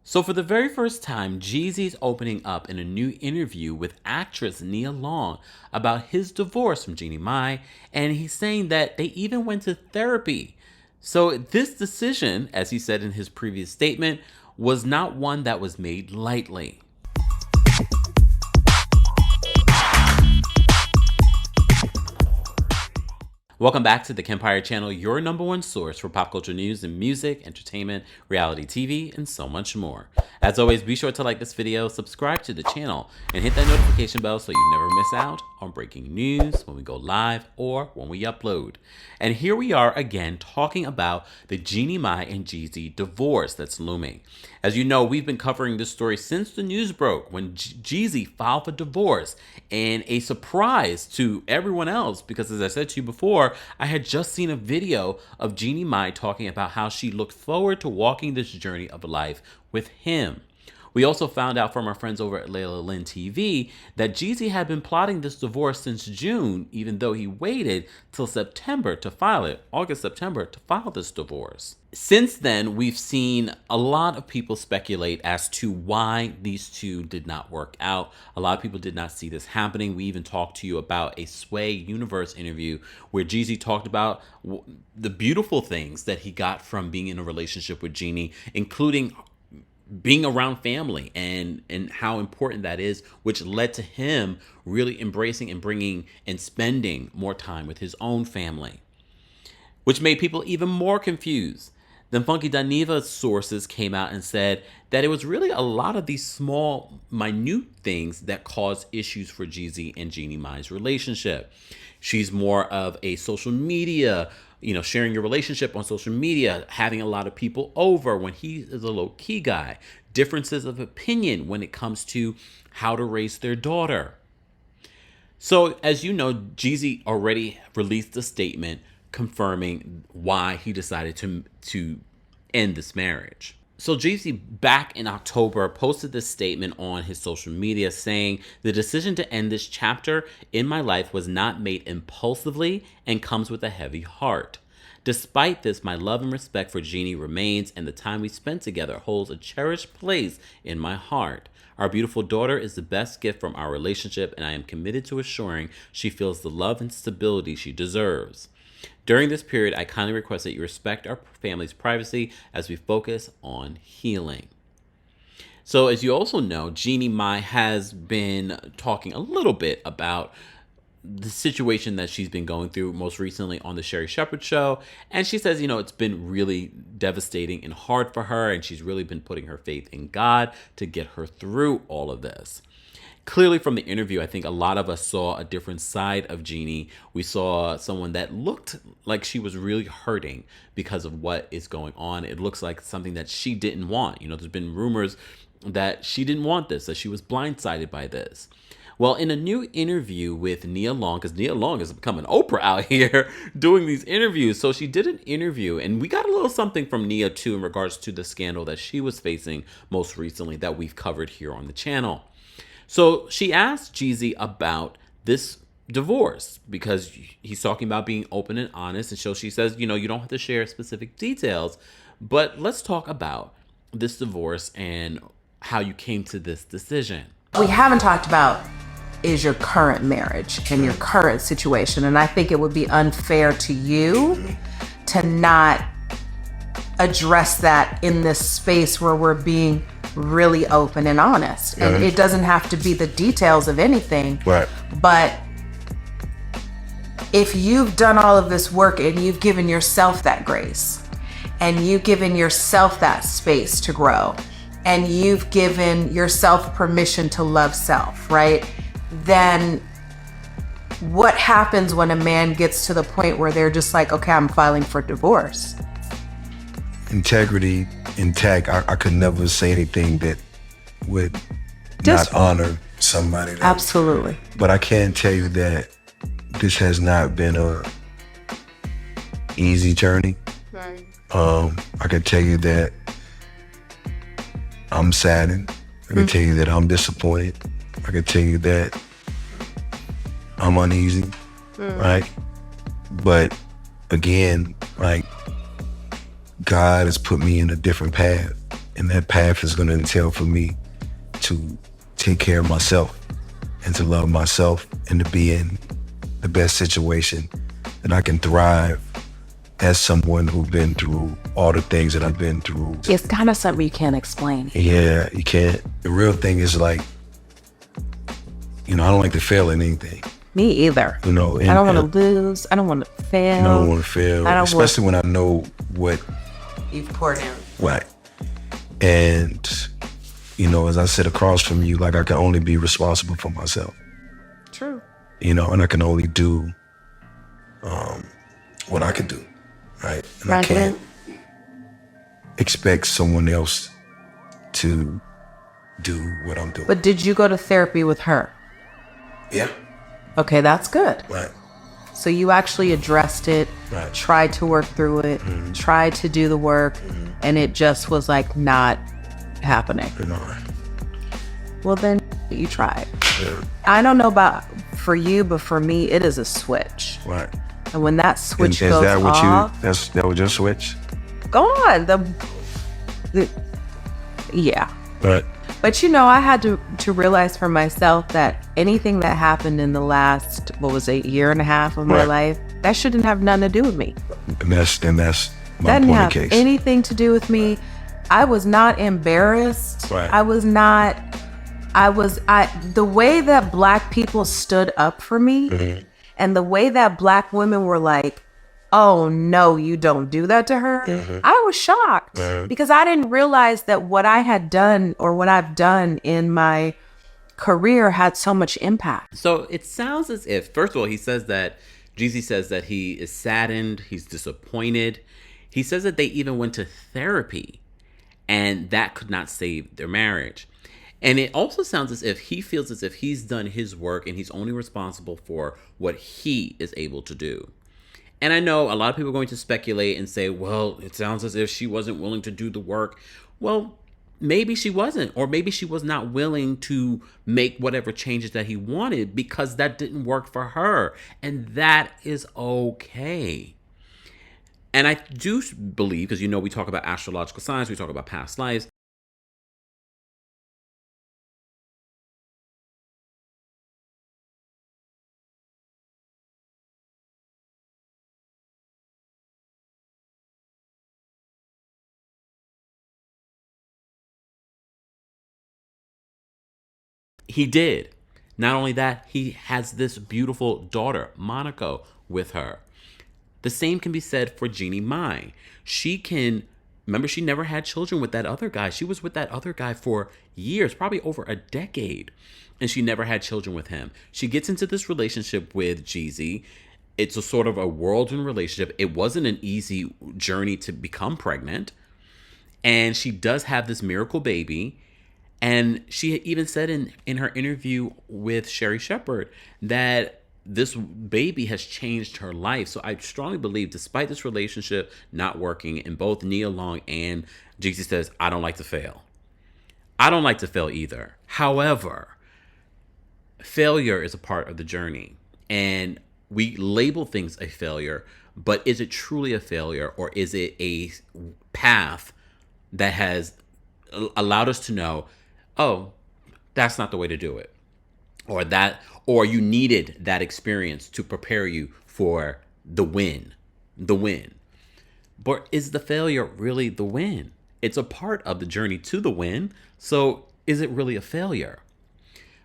So for the very first time, Jeezy's opening up in a new interview with actress Nia Long about his divorce from Jeannie Mai, and he's saying that they even went to therapy. So this decision, as he said in his previous statement, was not one that was made lightly. Welcome back to the Kempire channel, your number one source for pop culture news and music, entertainment, reality TV, and so much more. As always, be sure to like this video, subscribe to the channel, and hit that notification bell so you never miss out on breaking news when we go live or when we upload. And here we are again talking about the Jeannie Mai and Jeezy divorce that's looming. As you know, we've been covering this story since the news broke when Jeezy filed for divorce, and a surprise to everyone else because, as I said to you before, I had just seen a video of Jeannie Mai talking about how she looked forward to walking this journey of life with him. We also found out from our friends over at Layla Lynn TV that Jeezy had been plotting this divorce since June, even though he waited till September to file it, August, September, to file this divorce. Since then, we've seen a lot of people speculate as to why these two did not work out. A lot of people did not see this happening. We even talked to you about a Sway Universe interview where Jeezy talked about the beautiful things that he got from being in a relationship with Jeannie, including being around family and how important that is, which led to him really embracing and bringing and spending more time with his own family, which made people even more confused. Then Funky Daniva's sources came out and said that it was really a lot of these small, minute things that caused issues for Jeezy and Jeannie Mai's relationship. She's more of a social media, sharing your relationship on social media, having a lot of people over when he is a low-key guy, differences of opinion when it comes to how to raise their daughter. So, as you know, Jeezy already released a statement confirming why he decided to end this marriage. So Jeezy, back in October, posted this statement on his social media saying, "The decision to end this chapter in my life was not made impulsively and comes with a heavy heart. Despite this, my love and respect for Jeannie remains, and the time we spent together holds a cherished place in my heart. Our beautiful daughter is the best gift from our relationship, and I am committed to assuring she feels the love and stability she deserves. During this period, I kindly request that you respect our family's privacy as we focus on healing." So as you also know, Jeannie Mai has been talking a little bit about the situation that she's been going through, most recently on the Sherri Shepherd show. And she says, it's been really devastating and hard for her, and she's really been putting her faith in God to get her through all of this. Clearly from the interview, I think a lot of us saw a different side of Jeannie. We saw someone that looked like she was really hurting because of what is going on. It looks like something that she didn't want. There's been rumors that she didn't want this, that she was blindsided by this. Well, in a new interview with Nia Long, because Nia Long is becoming Oprah out here doing these interviews. So she did an interview, and we got a little something from Nia too in regards to the scandal that she was facing most recently that we've covered here on the channel. So she asked Jeezy about this divorce because he's talking about being open and honest. And so she says, you don't have to share specific details, but let's talk about this divorce and how you came to this decision. We haven't talked about is your current marriage and your current situation. And I think it would be unfair to you to not address that in this space where we're being really open and honest. And it doesn't have to be the details of anything. Right. But if you've done all of this work and you've given yourself that grace and you've given yourself that space to grow and you've given yourself permission to love self, right? Then what happens when a man gets to the point where they're just like, okay, I'm filing for divorce? Integrity intact. I could never say anything that would not honor somebody. Absolutely. But I can tell you that this has not been a easy journey. Right. I can tell you that I'm saddened. I can tell you that I'm disappointed. I can tell you that I'm uneasy, right? But again, God has put me in a different path. And that path is going to entail for me to take care of myself and to love myself and to be in the best situation that I can thrive as someone who's been through all the things that I've been through. It's kind of something you can't explain. Yeah, you can't. The real thing is like, I don't like to fail in anything. Me either. And I don't want to lose. I don't want to fail. I don't want to fail, especially when I know what you've poured in. Right. And, as I sit across from you, like I can only be responsible for myself. True. And I can only do what I can do, right? And I can't expect someone else to do what I'm doing. But did you go to therapy with her? Yeah. Okay, that's good. Right. So you actually addressed it, right. Tried to work through it, tried to do the work, and it just was like not happening. No. Well, then you tried. Yeah. I don't know about for you, but for me, it is a switch. Right. And when that switch is goes that what off, that was your switch? Go on. Yeah. Right. But I had to realize for myself that anything that happened in the last, year and a half of my life, that shouldn't have nothing to do with me. And that's my that point didn't of have case. anything to do with me. I was not embarrassed. Right. The way that Black people stood up for me and the way that Black women were like, oh no, you don't do that to her. I was shocked because I didn't realize that what I had done or what I've done in my career had so much impact. So it sounds as if, first of all, Jeezy says that he is saddened, he's disappointed. He says that they even went to therapy and that could not save their marriage. And it also sounds as if he feels as if he's done his work and he's only responsible for what he is able to do. And I know a lot of people are going to speculate and say, well, it sounds as if she wasn't willing to do the work. Well, maybe she wasn't, or maybe she was not willing to make whatever changes that he wanted because that didn't work for her. And that is okay. And I do believe, because we talk about astrological signs, we talk about past lives. He did. Not only that, he has this beautiful daughter, Monaco, with her. The same can be said for Jeannie Mai. Remember, she never had children with that other guy. She was with that other guy for years, probably over a decade, and she never had children with him. She gets into this relationship with Jeezy. It's a sort of a whirlwind relationship. It wasn't an easy journey to become pregnant, and she does have this miracle baby. And she even said in her interview with Sherry Shepherd that this baby has changed her life. So I strongly believe, despite this relationship not working, and both Nia Long and Jeezy says, I don't like to fail. I don't like to fail either. However, failure is a part of the journey. And we label things a failure, but is it truly a failure, or is it a path that has allowed us to know, oh, that's not the way to do it, or you needed that experience to prepare you for the win. But is the failure really the win? It's a part of the journey to the win. So is it really a failure?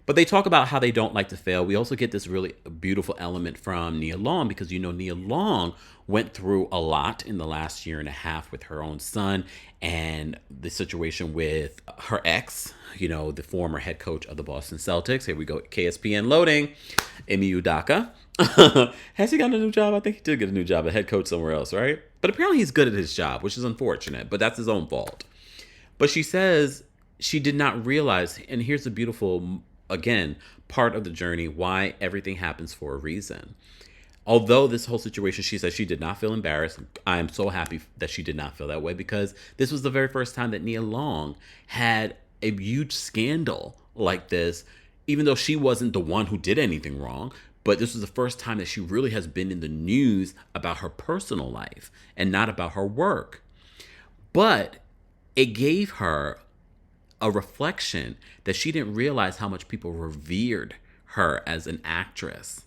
But they talk about how they don't like to fail. We also get this really beautiful element from Nia Long, because Nia Long went through a lot in the last year and a half with her own son and the situation with her ex, the former head coach of the Boston Celtics. Here we go, KSPN loading. Ime Udoka. Has he gotten a new job? I think he did get a new job, a head coach somewhere else, right? But apparently he's good at his job, which is unfortunate, but that's his own fault. But she says she did not realize, and here's the beautiful, again, part of the journey, why everything happens for a reason. Although this whole situation, she said she did not feel embarrassed. I am so happy that she did not feel that way, because this was the very first time that Nia Long had a huge scandal like this, even though she wasn't the one who did anything wrong. But this was the first time that she really has been in the news about her personal life and not about her work. But it gave her a reflection that she didn't realize how much people revered her as an actress.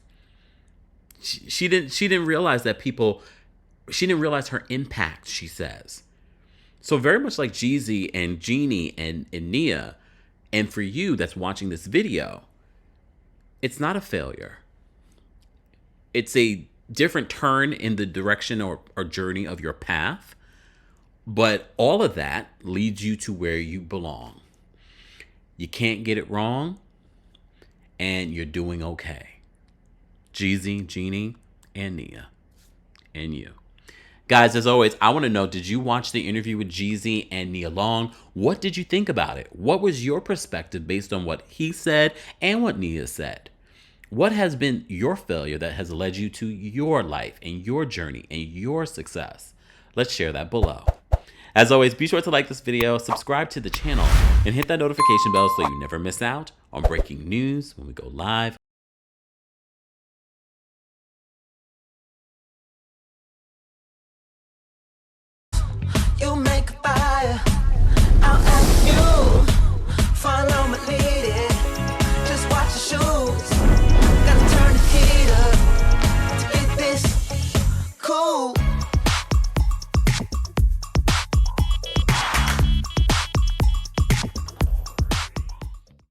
She didn't realize that she didn't realize her impact, she says. So very much like Jeezy and Jeannie and Nia, and for you that's watching this video, it's not a failure. It's a different turn in the direction or journey of your path, but all of that leads you to where you belong. You can't get it wrong, and you're doing okay. Jeezy, Jeannie, and Nia, and you. Guys, as always, I want to know, did you watch the interview with Jeezy and Nia Long? What did you think about it? What was your perspective based on what he said and what Nia said? What has been your failure that has led you to your life and your journey and your success? Let's share that below. As always, be sure to like this video, subscribe to the channel, and hit that notification bell so you never miss out on breaking news when we go live. You make a fire.